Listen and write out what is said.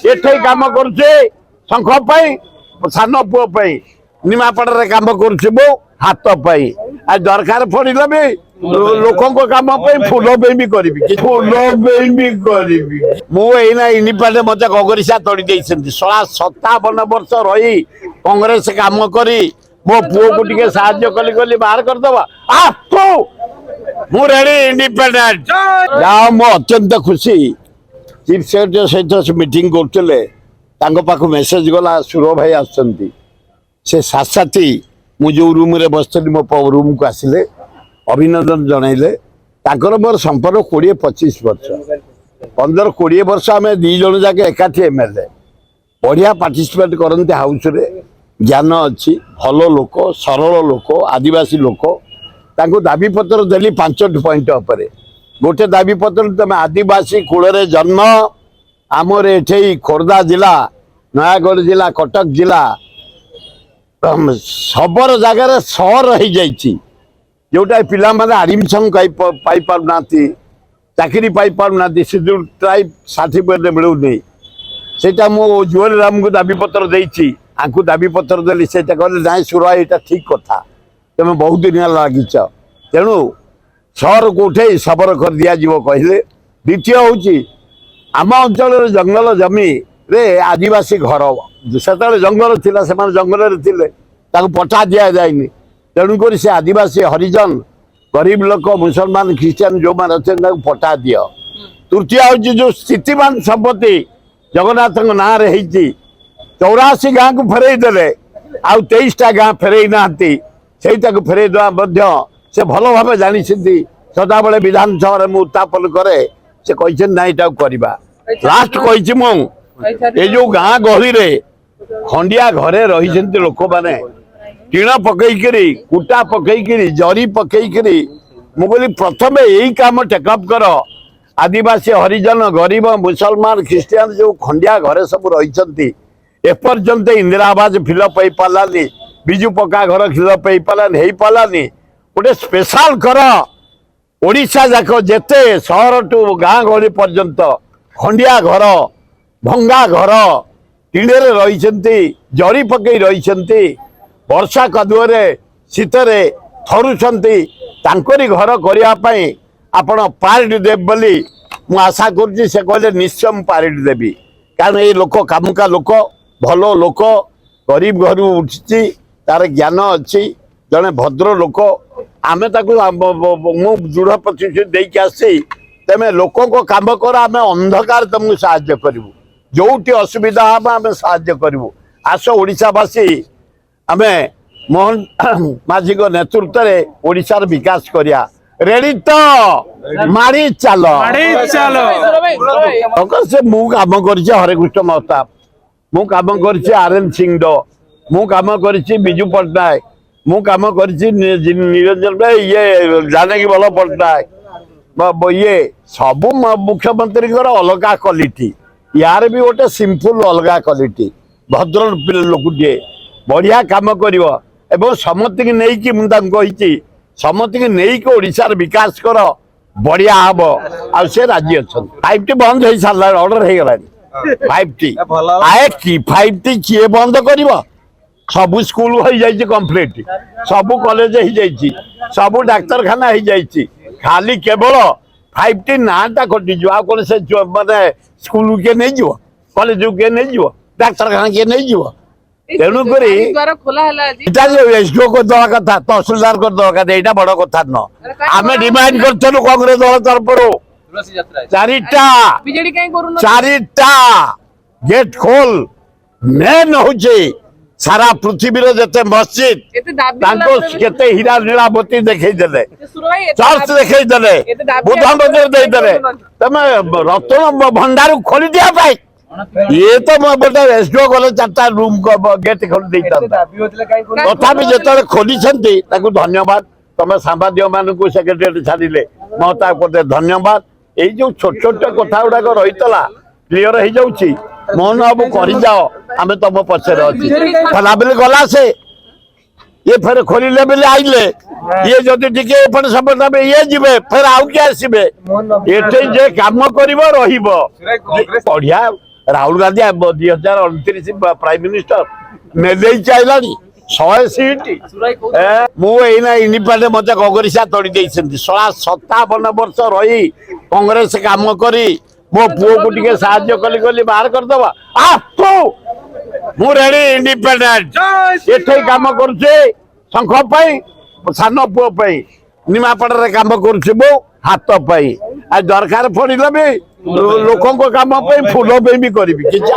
एठे काम करुचे शंख पाई सान पुओ निमापड़े काम करुचे बो हाथ पाई आ दरकार पड़िले भी लोकों काम फूल भी करी मुझे इनिपाटे मत गगरिसा तोड़ी देती 57 वर्ष रही कांग्रेस काम करी मो पुओ को टिके साहाय्य कली कली बाहर करदबा आ तू मु रेडी इंडिपेंडेंट जा मो अत्यंत खुशी चीफ सेक्रेटरी सहित मीटिंग करते पाख मेसेज गला सुर भाई आसती से साथी मु जो रूम रे बसली मो रूम को आसिले अभिनंदन जनइले मोर संपर्क 20-25 वर्ष 15-20 वर्ष आम 2 जन जाके एकाठी एमएलए बढ़िया पार्टिसिपेट करते हाउस रे ज्ञान अच्छी भल लोक सरल लोक आदिवासी लोक दाबी पत्र देली 5 पॉइंट उपरे गोटे दाबी पत्र तुम आदिवासी कूल जन्म आमर एठे खोर्धा जिला नयागढ़ जिला कटक जिला सबर जगार सहर हो जाइए जोटा पिला माने एडमिशन पाई पारना चाकरी पाई पारना शेड्यूल ट्राइब सर्टिफिकेट मिलूनी सेटा मो जुएल राम को दाबी पत्र देछि आंकु दाबी पत्र देली सेटा कहले नाई सुरा एटा ठीक कथा तुम बहुत दिन लागिच तेणु सहर को उठे सबर कर दिया जीव कहले द्वितीय होची आम अंचल जंगल जमी रे आदिवासी घर से जंगल थिला से जंगल रे थिले ताको पटा दिया जायनी तेणुक से आदिवासी हरिजन गरीब लोक मुसलमान ख्रीस्टान जो मैंने अच्छे पटा दि तृतीय हूँ जो स्थितिमान संपत्ति जगन्नाथ ना 84 गाँ को फेरई देले आ 23टा गाँ फेरई ना फेरई देवा से भल भाव जानी सदा बेले विधानसभा में उत्थापन करे से कहते ना यहाँ करवा लास्ट कही मु ये जो गाँ गहली रे खंडिया घरे रही लोक मैंने टीण पकईकरी कुटा पकईकरी जरी पकईकरी मु कहली प्रथम यही काम टेकअप कर आदिवासी हरिजन गरीब मुसलमान ख्रीस्टान जो खंडिया घरे सब रही एपर्यंत इंदिरा आवास फिलअप हो पारानी बिजु पक्का घर फिलअप हो पारानी हो पारानी गोटे स्पेशल कर ओडिशा जाक जेते सहर टू गाँ गहली पर्यंत खंडिया घर भंगा घर टीणे रही जरी पकई रही वर्षा कदुअरे शीतरे थरुचंती तांकरी घर करने आपण पार्टी देव बोली मु आशा करुच्ची से कहले निश्चय मु पार्टी देवी कारण ये लोक कामुका लोक भल लोक गरीब घर उठी तार ज्ञान अच्छी जड़े भद्र लोक आमे मु दृढ़ प्रतिश्रुति देके आसी तेमे लोकों को काम कर आमे अंधकार तुमको साहाय्य करूँ जोटी असुविधा हम आम साहाय्य करूँ आस ओडिशावासी आमे मोहन माझी नेतृत्व में ओडिशार विकास करिया रेडी तो मारी चलो से मु काम करछे हरेकृष्ण महताब मु काम करछे आरएन सिंह मु काम करछे बिजू पट्टनायक मु काम करछे निरंजन भाई ये जानकी बल पट्टनायक ये सब मुख्यमंत्री अलग क्वालिटी यार भी गोटे सिंपल अलग क्वालिटी भद्र लोकटे बढ़िया काम करिवो एवं समस्त की नहीं कि मुझे समस्त की नहीं कि ओडिशार विकास कर बढ़िया हम आ से राजी अच्छा 5T बंद हो सारा ऑर्डर हो गला 5T आए कि 5T किए बंद कर सब स्कूल हो जाइए कंप्लीट सब कॉलेज हो जाइए सब डाक्तरखाना हो जाइए खाली केवल 5T नाटा कटिज आ कौन से माने स्कूल के नहीं जीव कॉलेज के नहीं जीव डाक्तरखाना के नहीं जीव तेणुक एसडीओ को दवा कथा तहसिलदार को दवा कथा यहाँ बड़ कथा न आम डिमांड करूँ कांग्रेस दल तरफ 4टा गेट खोल मेन हूँ सारा पृथ्वी जिते मस्जिद केते हीरा नीलावती देखईदे चर्च देखईदे बुद्ध मंदिर देदेले तुम रत्न भंडार खोली दिया ये तो बोलते एसडीओ गले 4टा रूम गेट खोली तथापि जो खोली धन्यवाद तुम सांबादिक मान सेक्रेटेरिएट छाड़े महता करते धन्यवाद ये जो छोट छोट कथा गुड़ाक रही क्लीयर हो जाऊँगी मोहन बाबू कर जाओ आम तुम पचर अच्छी खला बेले गला से ये फिर खोलिले बेले आइले ये जदि टिके एपट सेपट हे ये जीवे फिर आउ किए आसबे ये जे काम कर बढ़िया ରାହୁଲ ଗାନ୍ଧୀ 2029 ପ୍ରାଇମ ମିନିଷ୍ଟର ନେଦେଇ ଚାଇଲାଣି 100 ସିଟ୍ ମୁଁ ଏଇନା ଇଣ୍ଡିପେଣ୍ଡେଣ୍ଟ ମତେ ଗଗରିସା ତଡ଼ି ଦେଇଛନ୍ତି 57 ବର୍ଷ ରହି କଂଗ୍ରେସ କାମ କରି ମୋ ପୁଅକୁ ଟିକେ ସାହାଯ୍ୟ କଲି ବାହାର କରିଦବା ମୁଁ ରେଡି ଇଣ୍ଡିପେଣ୍ଡେଣ୍ଟ ଏଠି କାମ କରୁଛି ଶଙ୍ଖ ପାଇଁ ସାନ ପୁଅ ପାଇଁ ନିମାପଡ଼ାରେ କାମ କରୁଛି ମୁଁ ହାତ ପାଇଁ ଆଉ ଦରକାର ପଡ଼ିଲେ ବି ଲୋକଙ୍କ କାମ ପାଇଁ ଫୁଲ ପାଇଁ ବି କରିବି କିଛି